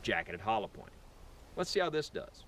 jacketed hollow point. Let's see how this does.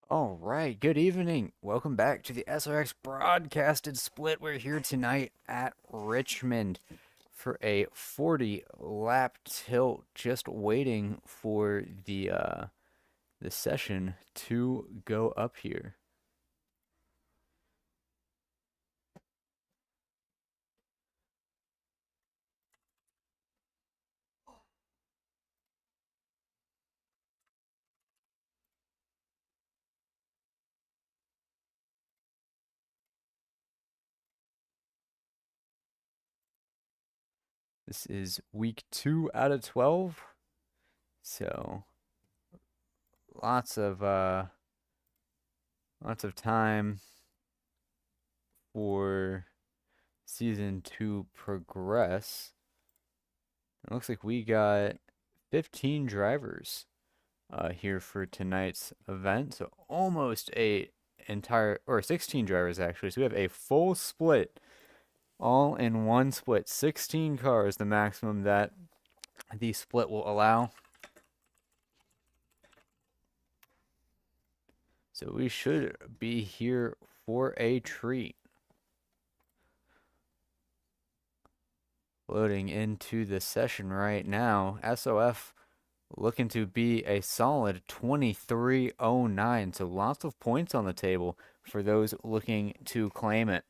All right, good evening. Welcome back to the SRX broadcasted split. We're here tonight at Richmond for a 40 lap tilt, just waiting for the session to go up here. This is week 2 out of 12. So, lots of time for season 2 progress. It looks like we got 15 drivers here for tonight's event. So almost a entire, or 16 drivers actually. So we have a full split all in one split. 16 cars, the maximum that the split will allow. So we should be here for a treat. Loading into the session right now. SOF looking to be a solid 23.09. So lots of points on the table for those looking to claim it.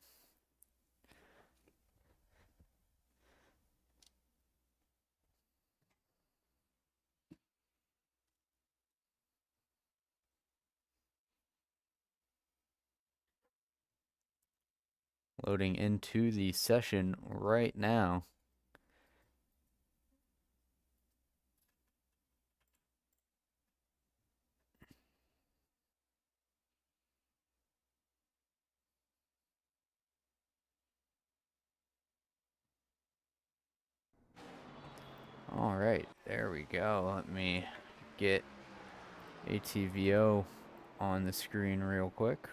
Loading into the session right now. All right, there we go. Let me get ATVO on the screen real quick.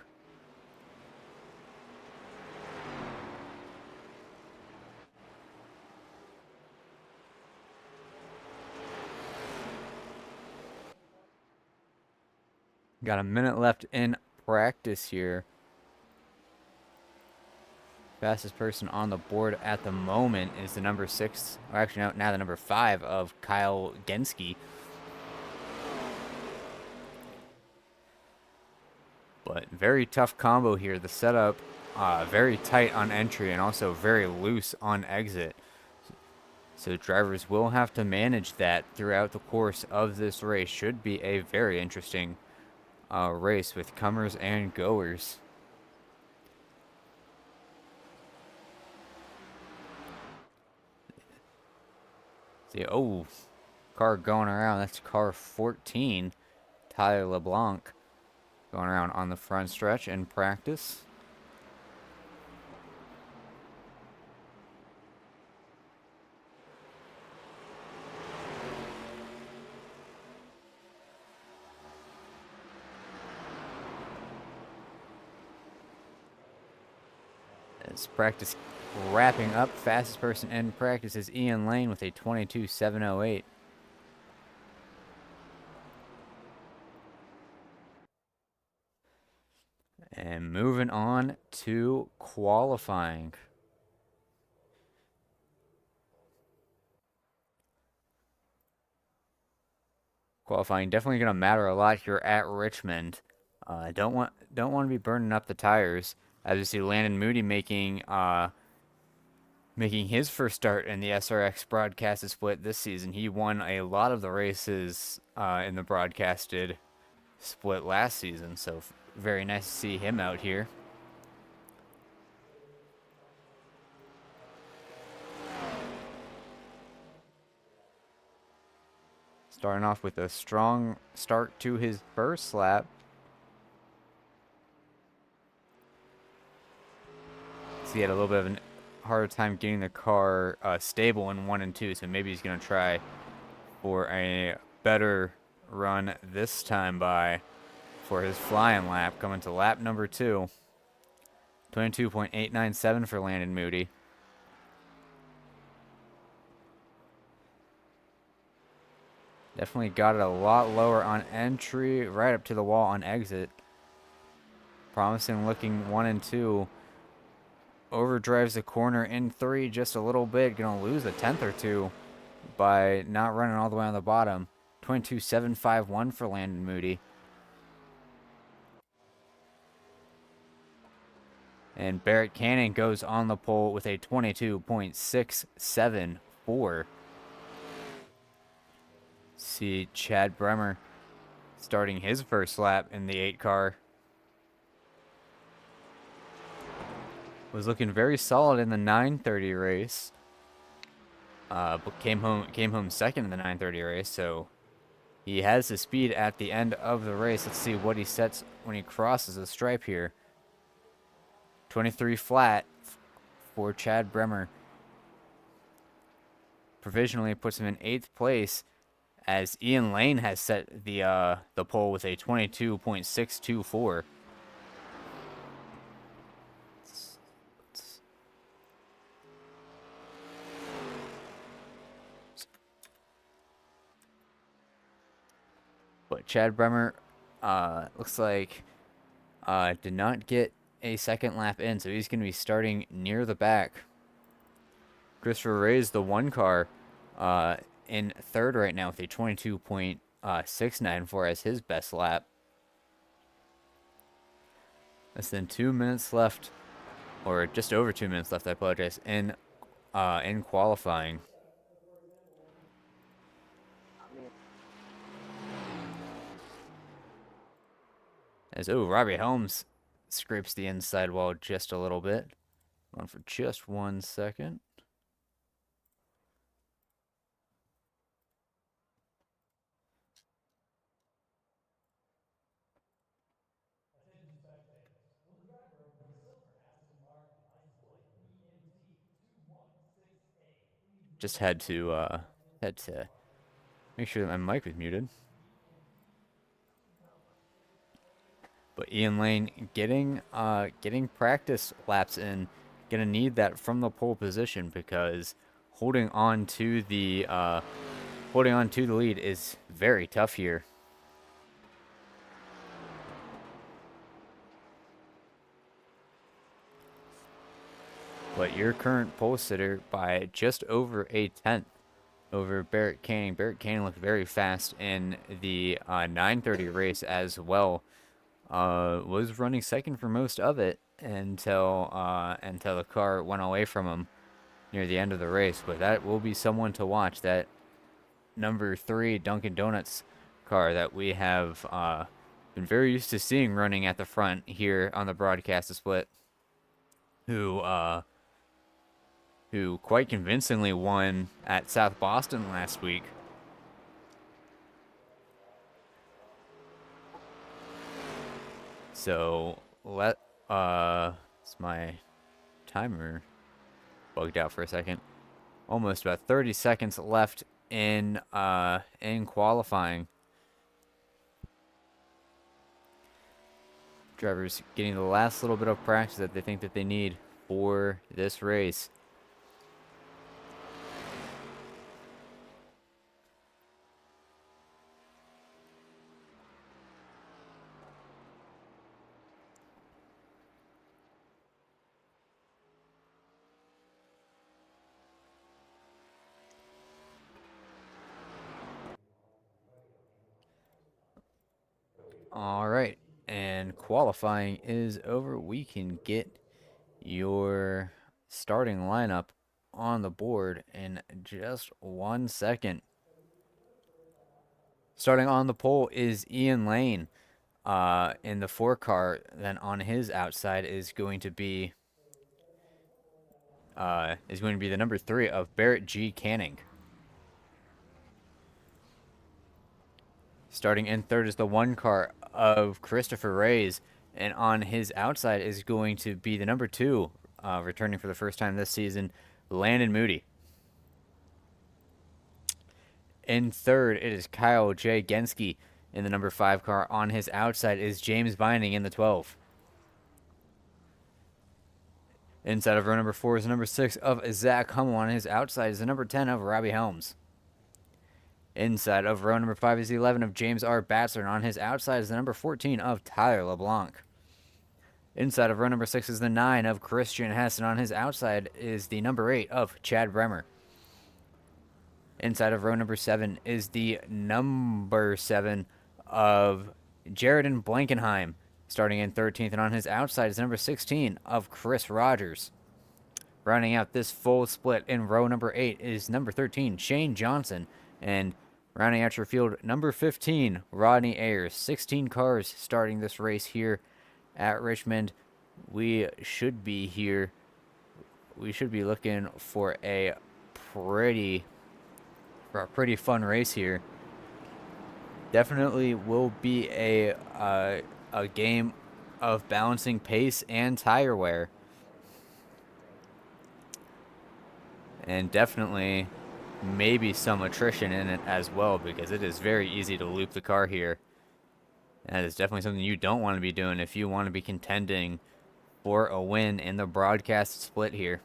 Got a minute left in practice here. Fastest person on the board at the moment is the number 6, or actually no, now the number 5 of Kyle Genske. But very tough combo here. The setup very tight on entry and also very loose on exit. So drivers will have to manage that throughout the course of this race. Should be a very interesting race with comers and goers. See, oh, car going around. That's car 14, Tyler LeBlanc, going around on the front stretch in practice. As practice wrapping up, fastest person in practice is Ian Lane with a 22.708. And moving on to qualifying. Qualifying definitely going to matter a lot here at Richmond. Don't want to be burning up the tires. As you see, Landon Moody making his first start in the SRX broadcasted split this season. He won a lot of the races in the broadcasted split last season, so very nice to see him out here. Starting off with a strong start to his first lap. So he had a little bit of a harder time getting the car stable in 1 and 2, so maybe he's going to try for a better run this time by for his flying lap, coming to lap number 2. 22.897 for Landon Moody. Definitely got it a lot lower on entry, right up to the wall on exit. Promising looking 1 and 2. Overdrives the corner in 3 just a little bit. Gonna lose a tenth or two by not running all the way on the bottom. 22.751 for Landon Moody. And Barrett Cannon goes on the pole with a 22.674. See Chad Bremer starting his first lap in the 8 car. Was looking very solid in the 930 race. But came home second in the 930 race, so he has the speed at the end of the race. Let's see what he sets when he crosses the stripe here. 23 flat for Chad Bremer. Provisionally puts him in 8th place, as Ian Lane has set the pole with a 22.624. But Chad Bremer looks like did not get a second lap in, so he's going to be starting near the back. Christopher Ray's the one car in third right now with a 22.694 as his best lap. Less than 2 minutes left, or just over 2 minutes left, I apologize, in qualifying. As, Robbie Helms scrapes the inside wall just a little bit. On for just 1 second. Just had to make sure that my mic was muted. But Ian Lane getting practice laps in, gonna need that from the pole position, because holding on to the lead is very tough here. But your current pole sitter by just over a tenth over Barrett Canning. Barrett Canning looked very fast in the 9:30 race as well. Was running second for most of it until the car went away from him near the end of the race. But that will be someone to watch. That number 3 Dunkin' Donuts car that we have been very used to seeing running at the front here on the broadcast split, who quite convincingly won at South Boston last week. So it's my timer bugged out for a second. Almost about 30 seconds left in qualifying. Drivers getting the last little bit of practice that they think that they need for this race. All right, and qualifying is over. We can get your starting lineup on the board in just 1 second. Starting on the pole is Ian Lane in the 4 car. Then on his outside is going to be the number 3 of Barrett G. Canning. Starting in third is the 1 car of Christopher Ray's, and on his outside is going to be the number 2, returning for the first time this season, Landon Moody. In third, it is Kyle J. Genske in the number 5 car. On his outside is James Binding in the 12. Inside of row number 4 is the number 6 of Zach Hummel. On his outside is the number 10 of Robbie Helms. Inside of row number 5 is the 11 of James R. Batzler, and on his outside is the number 14 of Tyler LeBlanc. Inside of row number 6 is the 9 of Christian Hess, and on his outside is the number 8 of Chad Bremer. Inside of row number 7 is the number 7 of Jared Blankenheim, starting in 13th, and on his outside is number 16 of Chris Rogers. Rounding out this full split in row number 8 is number 13, Shane Johnson, and rounding out your field, number 15, Rodney Ayers. 16 cars starting this race here at Richmond. We should be looking for a pretty fun race here. Definitely will be a game of balancing pace and tire wear. And definitely maybe some attrition in it as well, because it is very easy to loop the car here. That is definitely something you don't want to be doing if you want to be contending for a win in the broadcast split here.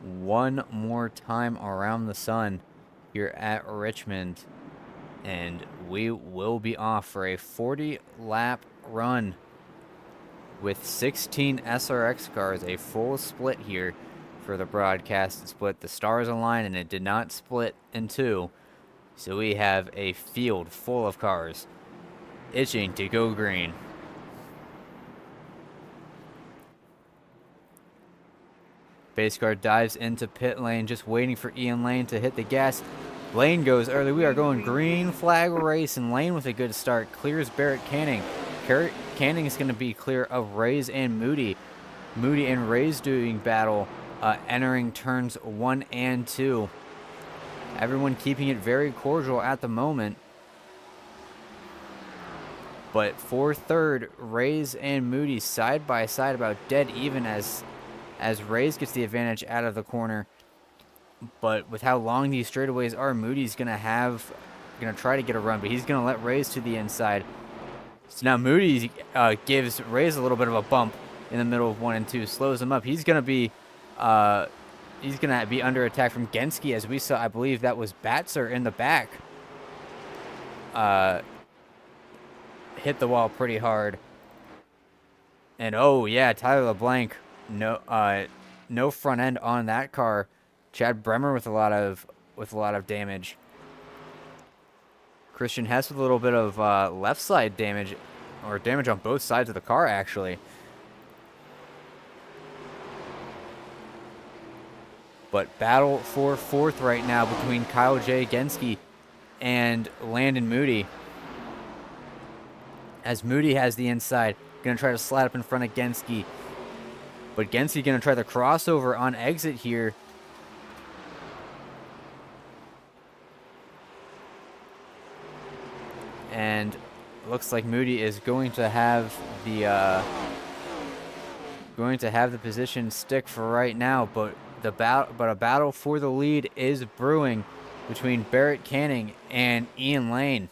One more time around the sun here at Richmond. And we will be off for a 40-lap run with 16 SRX cars, a full split here for the broadcasted split. The stars align and it did not split in two. So we have a field full of cars itching to go green. Base car dives into pit lane, just waiting for Ian Lane to hit the gas. Lane goes early. We are going green flag race, and Lane with a good start clears Barrett Canning. Canning is going to be clear of Rays and Moody. Moody and Rays doing battle, entering turns 1 and 2. Everyone keeping it very cordial at the moment. But for third, Rays and Moody side by side, about dead even as Rays gets the advantage out of the corner. But with how long these straightaways are, Moody's gonna try to get a run, but he's gonna let Rays to the inside. So now Moody gives Rays a little bit of a bump in the middle of 1 and 2, slows him up. He's gonna be under attack from Genski, as we saw. I believe that was Batzer in the back. Hit the wall pretty hard. And oh yeah, Tyler LeBlanc, no front end on that car. Chad Bremer with a lot of damage. Christian Hess with a little bit of left side damage, or damage on both sides of the car actually. But battle for fourth right now between Kyle J. Genski and Landon Moody. As Moody has the inside, gonna try to slide up in front of Genski. But Genski gonna try the crossover on exit here. And looks like Moody is going to have the position stick for right now, but a battle for the lead is brewing between Barrett Canning and Ian Lane.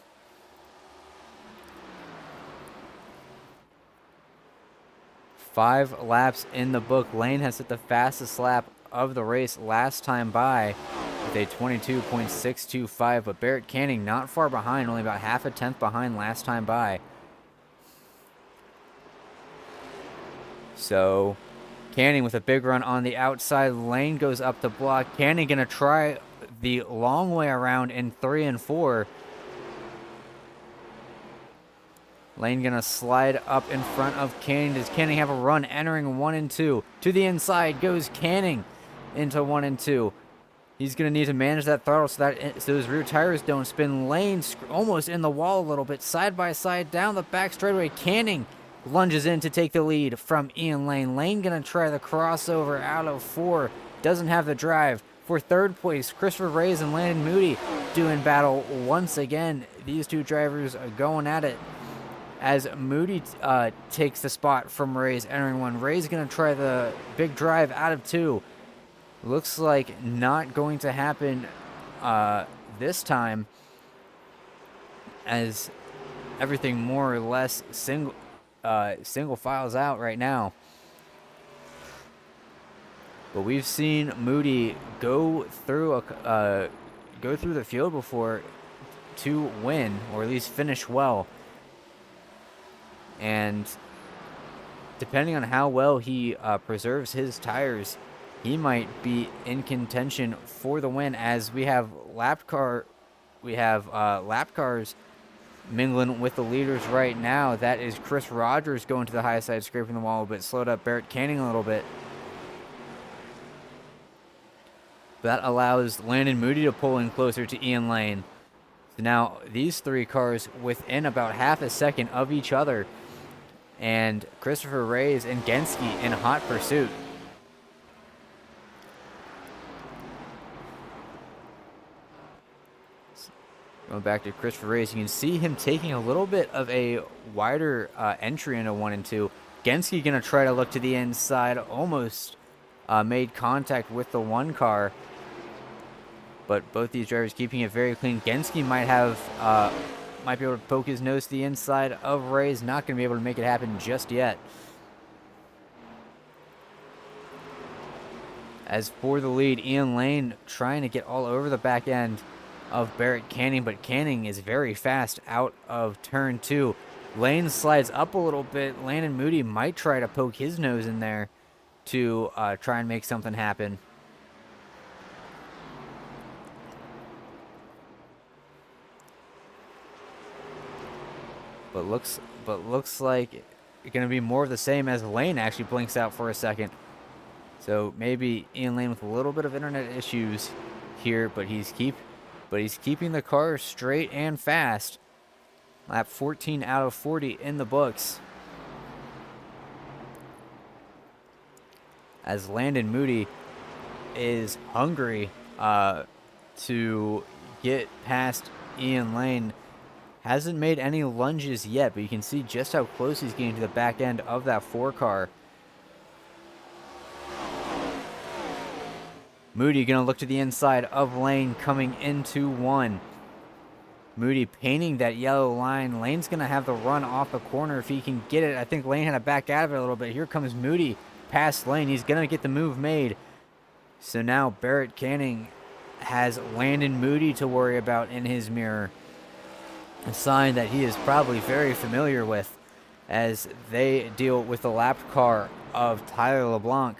Five laps in the book. Lane has hit the fastest lap of the race last time by with a 22.625, but Barrett Canning not far behind, only about half a tenth behind last time by. So Canning with a big run on the outside. Lane goes up the block. Canning gonna try the long way around in 3 and 4. Lane gonna slide up in front of Canning. Does Canning have a run entering 1 and 2? To the inside goes Canning into 1 and 2. He's gonna need to manage that throttle so those rear tires don't spin. Lane almost in the wall a little bit, side by side down the back straightaway. Canning lunges in to take the lead from Ian Lane. Lane gonna try the crossover out of 4. Doesn't have the drive. For third place, Christopher Rays and Landon Moody doing battle once again. These two drivers are going at it as Moody takes the spot from Rays entering 1. Rays gonna try the big drive out of 2. Looks like not going to happen this time, as everything more or less single files out right now. But we've seen Moody go through the field before to win, or at least finish well. And depending on how well he preserves his tires, he might be in contention for the win, as we have lap cars mingling with the leaders right now. That is Chris Rogers going to the high side, scraping the wall a bit, slowed up Barrett Canning a little bit. That allows Landon Moody to pull in closer to Ian Lane. So now these three cars within about half a second of each other, and Christopher Rays and Genski in hot pursuit. Going back to Christopher Rays, you can see him taking a little bit of a wider entry into 1 and 2. Genski going to try to look to the inside, almost made contact with the 1 car. But both these drivers keeping it very clean. Genski might be able to poke his nose to the inside of Rays. Not going to be able to make it happen just yet. As for the lead, Ian Lane trying to get all over the back end of Barrett Canning, but Canning is very fast out of turn 2. Lane slides up a little bit. Landon Moody might try to poke his nose in there to try and make something happen. But looks like it's going to be more of the same as Lane actually blinks out for a second. So maybe Ian Lane with a little bit of internet issues here, but he's keeping the car straight and fast. Lap 14 out of 40 in the books. As Landon Moody is hungry to get past Ian Lane. Hasn't made any lunges yet, but you can see just how close he's getting to the back end of that 4 car. Moody going to look to the inside of Lane coming into 1. Moody painting that yellow line. Lane's going to have the run off the corner if he can get it. I think Lane had to back out of it a little bit. Here comes Moody past Lane. He's going to get the move made. So now Barrett Canning has Landon Moody to worry about in his mirror. A sign that he is probably very familiar with as they deal with the lapped car of Tyler LeBlanc.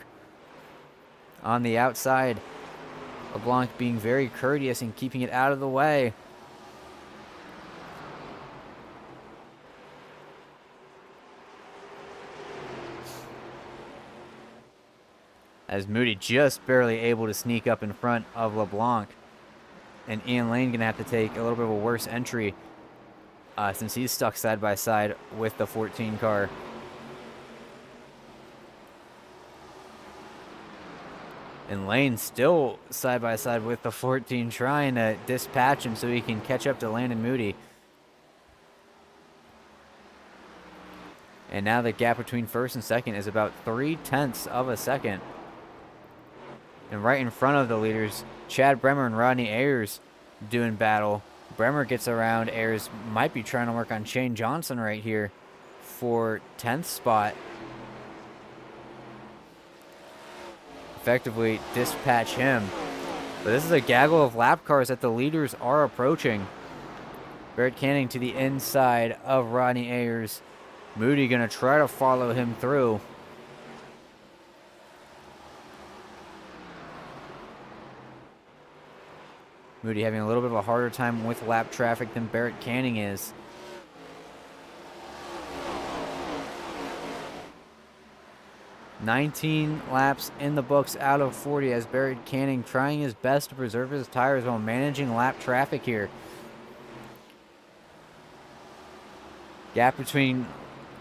On the outside, LeBlanc being very courteous and keeping it out of the way. As Moody just barely able to sneak up in front of LeBlanc. And Ian Lane going to have to take a little bit of a worse entry since he's stuck side by side with the 14 car. And Lane still side by side with the 14, trying to dispatch him so he can catch up to Landon Moody. And now the gap between first and second is about 0.3 of a second. And right in front of the leaders, Chad Bremer and Rodney Ayers doing battle. Bremer gets around. Ayers might be trying to work on Shane Johnson right here for 10th spot. Effectively dispatch him. But this is a gaggle of lap cars that the leaders are approaching. Barrett Canning to the inside of Rodney Ayers. Moody going to try to follow him through. Moody having a little bit of a harder time with lap traffic than Barrett Canning is. "19 laps in the books out of 40 as Barrett Canning trying his best to preserve his tires while managing lap traffic here. Gap between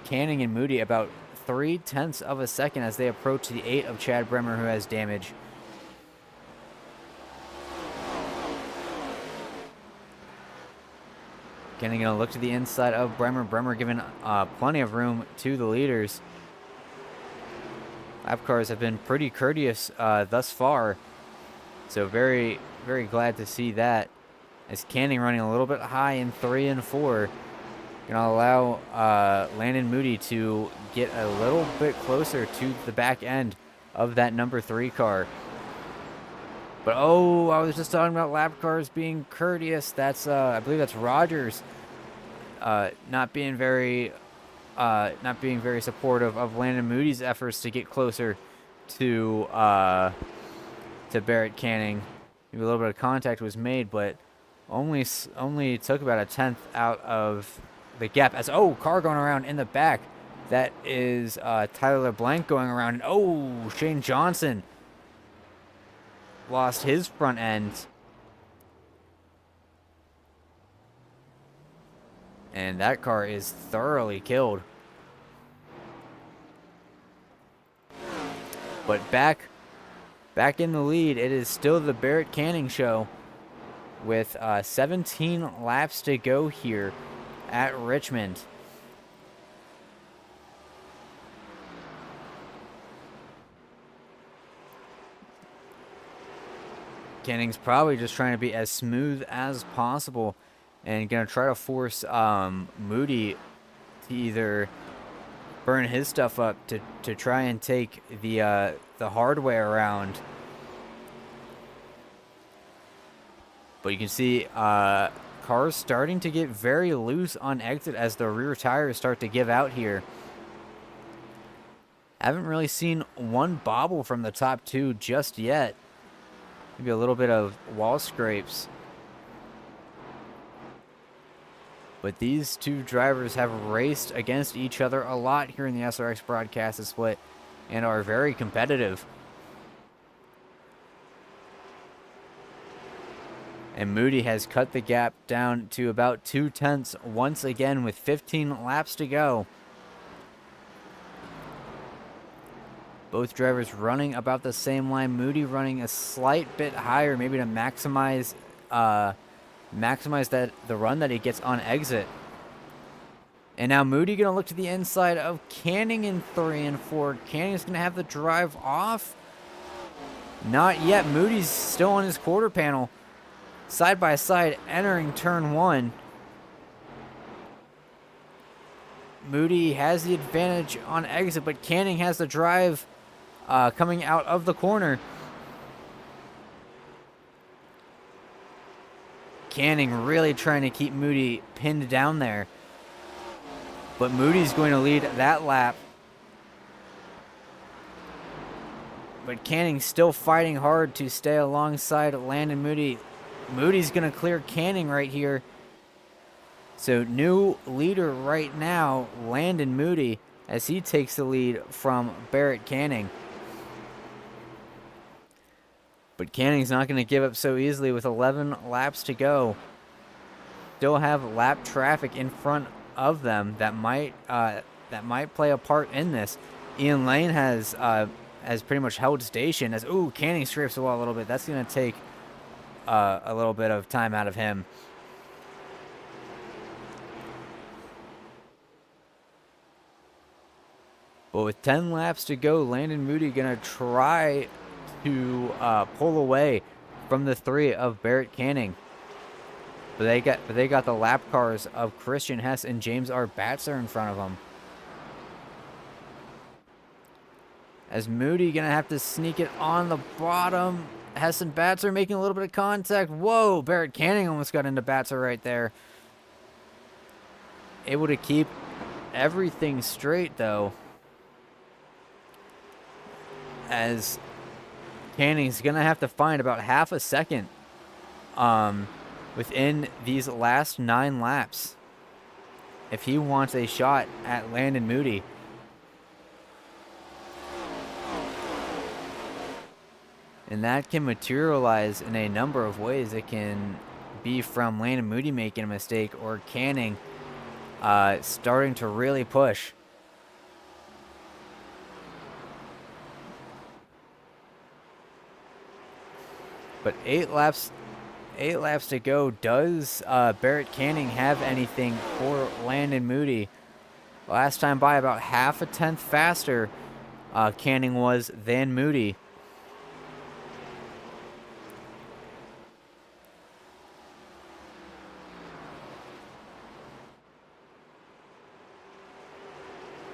Canning and Moody about 0.3 of a second as they approach the 8 of Chad Bremer, who has damage. Canning going to look to the inside of Bremer. Bremer giving plenty of room to the leaders. Lap cars have been pretty courteous thus far. So very, very glad to see that. As Canning running a little bit high in 3 and 4. Going to allow Landon Moody to get a little bit closer to the back end of that number 3 car. But oh, I was just talking about lap cars being courteous. That's I believe that's Rogers not being very supportive of Landon Moody's efforts to get closer to Barrett Canning. Maybe a little bit of contact was made, but only took about 1/10 out of the gap. As car going around in the back. That is Tyler LeBlanc going around, and Shane Johnson lost his front end. And that car is thoroughly killed. But back in the lead, it is still the Barrett Canning show with 17 laps to go here at Richmond. Canning's probably just trying to be as smooth as possible and going to try to force Moody to either burn his stuff up to try and take the hard way around. But you can see cars starting to get very loose on exit as the rear tires start to give out here. Haven't really seen one bobble from the top two just yet. Maybe a little bit of wall scrapes. But these two drivers have raced against each other a lot here in the SRX broadcast split and are very competitive. And Moody has cut the gap down to about 0.2 once again with 15 laps to go. Both drivers running about the same line. Moody running a slight bit higher, maybe to maximize the run that he gets on exit. And now Moody going to look to the inside of Canning in 3 and 4. Canning's going to have the drive off. Not yet. Moody's still on his quarter panel. Side by side entering turn 1. Moody has the advantage on exit, but Canning has the drive coming out of the corner. Canning really trying to keep Moody pinned down there. But Moody's going to lead that lap. But Canning still fighting hard to stay alongside Landon Moody. Moody's going to clear Canning right here. So new leader right now, Landon Moody, as he takes the lead from Barrett Canning. But Canning's not going to give up so easily with 11 laps to go. Still have lap traffic in front of them that might play a part in this. Ian Lane has pretty much held station as Canning scrapes the wall a little bit. That's going to take a little bit of time out of him. But with 10 laps to go, Landon Moody going to try to pull away from the 3 of Barrett Canning. But they got the lap cars of Christian Hess and James R. Batzer in front of them. As Moody going to have to sneak it on the bottom. Hess and Batzer making a little bit of contact. Whoa, Barrett Canning almost got into Batzer right there. Able to keep everything straight, though. As Canning's going to have to find about half a second within these last 9 laps if he wants a shot at Landon Moody. And that can materialize in a number of ways. It can be from Landon Moody making a mistake or Canning starting to really push. But 8 laps to go. Does Barrett Canning have anything for Landon Moody? Last time by about half a tenth faster Canning was than Moody.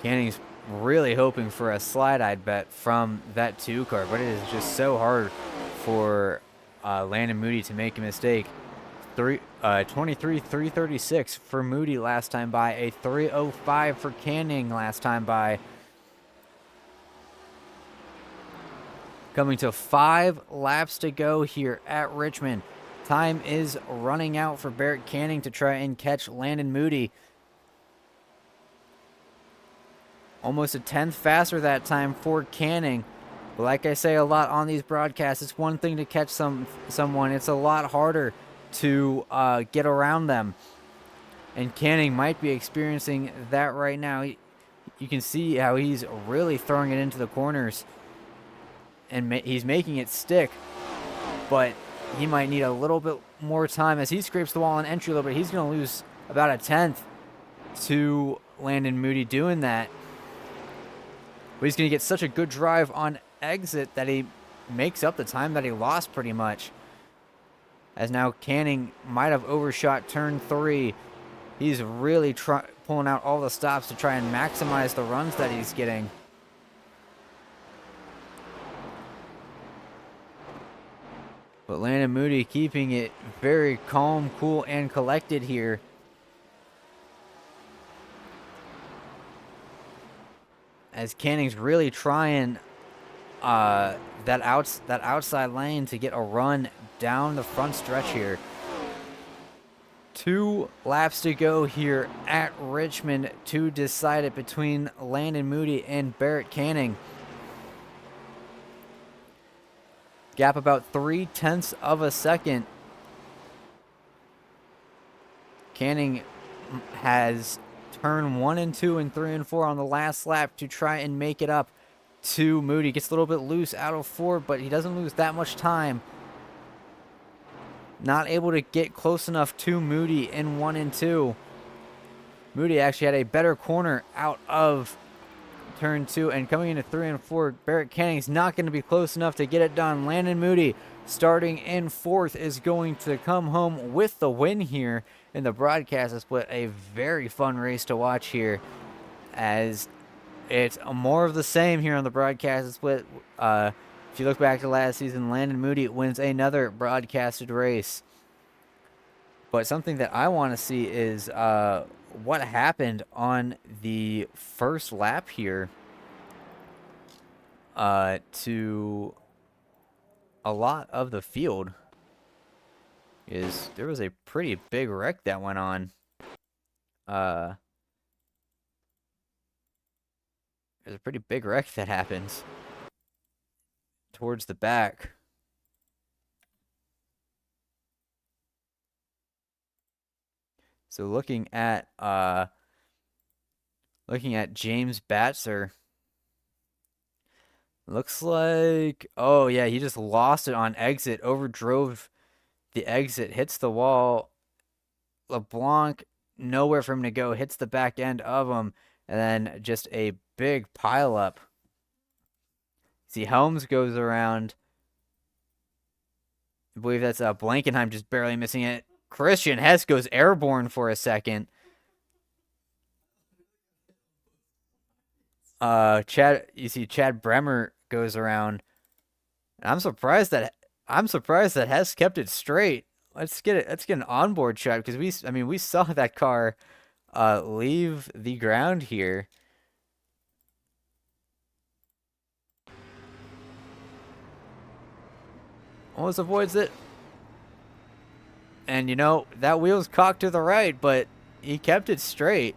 Canning's really hoping for a slide, I'd bet, from that 2 car, but it is just so hard for Landon Moody to make a mistake. 336 for Moody last time by, a 305 for Canning last time by. Coming to 5 laps to go here at Richmond. Time is running out for Barrett Canning to try and catch Landon Moody. Almost a tenth faster that time for Canning. But like I say a lot on these broadcasts, it's one thing to catch someone. It's a lot harder to get around them. And Canning might be experiencing that right now. You can see how he's really throwing it into the corners. And he's making it stick. But he might need a little bit more time as he scrapes the wall on entry a little bit. He's going to lose about a tenth to Landon Moody doing that. But he's going to get such a good drive on exit that he makes up the time that he lost pretty much. As now Canning might have overshot turn 3. He's really pulling out all the stops to try and maximize the runs that he's getting. But Landon Moody keeping it very calm, cool, and collected here. As Canning's really trying that outside lane to get a run down the front stretch here. 2 laps to go here at Richmond to decide it between Landon Moody and Barrett Canning. Gap about 0.3 of a second. Canning has turn 1 and 2 and 3 and 4 on the last lap to try and make it up to Moody. Gets a little bit loose out of 4, but he doesn't lose that much time. Not able to get close enough to Moody in 1 and 2. Moody actually had a better corner out of turn 2, and coming into 3 and 4, Barrett Canning's not going to be close enough to get it done. Landon Moody, starting in 4th, is going to come home with the win here in the broadcast split. A very fun race to watch here, as it's more of the same here on the broadcast split. If you look back to last season, Landon Moody wins another broadcasted race. But something that I want to see is what happened on the first lap here to a lot of the field. There was a pretty big wreck that went on. There's a pretty big wreck that happens towards the back. So looking at James Batzer, looks like, oh yeah, he just lost it on exit, overdrove the exit, hits the wall. LeBlanc, nowhere for him to go, hits the back end of him, and then just a big pileup. See, Helms goes around. I believe that's Blankenheim just barely missing it. Christian Hess goes airborne for a second. You see Chad Bremer goes around. And I'm surprised that Hess kept it straight. Let's get an onboard shot, because we saw that car leave the ground here. Almost avoids it. And, that wheel's cocked to the right, but he kept it straight.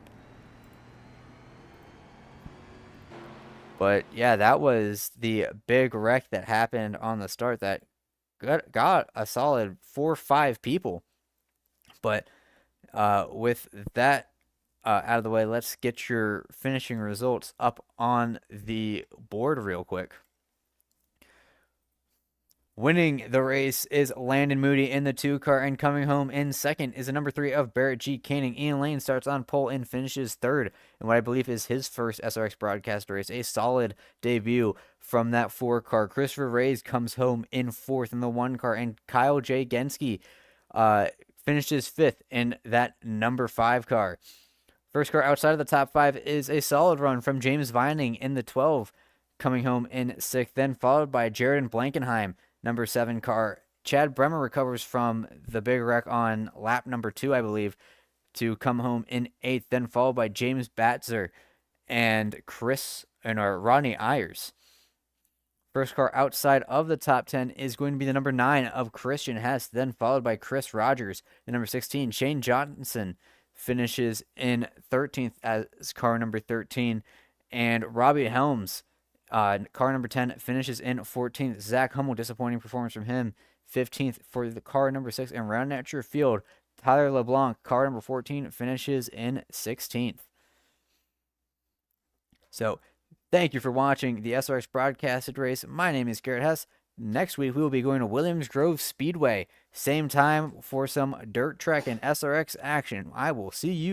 But, yeah, that was the big wreck that happened on the start that got a solid 4 or 5 people. But with that out of the way, let's get your finishing results up on the board real quick. Winning the race is Landon Moody in the 2 car, and coming home in 2nd is the number 3 of Barrett G. Canning. Ian Lane starts on pole and finishes 3rd in what I believe is his first SRX broadcast race. A solid debut from that 4 car. Christopher Reyes comes home in 4th in the 1 car, and Kyle J. Genske finishes 5th in that number 5 car. First car outside of the top 5 is a solid run from James Vining in the 12, coming home in 6th, then followed by Jared and Blankenheim, number 7 car. Chad Bremer recovers from the big wreck on lap number 2, I believe, to come home in 8th, then followed by James Batzer and Rodney Ayers. First car outside of the top 10 is going to be the number 9 of Christian Hess, then followed by Chris Rogers. The number 16, Shane Johnson, finishes in 13th as car number 13, and Robbie Helms, car number 10, finishes in 14th. Zach Hummel, disappointing performance from him, 15th for the car number 6. And rounding out your field, Tyler LeBlanc, car number 14, finishes in 16th. So, thank you for watching the SRX broadcasted race. My name is Garrett Hess. Next week, we will be going to Williams Grove Speedway. Same time for some dirt track and SRX action. I will see you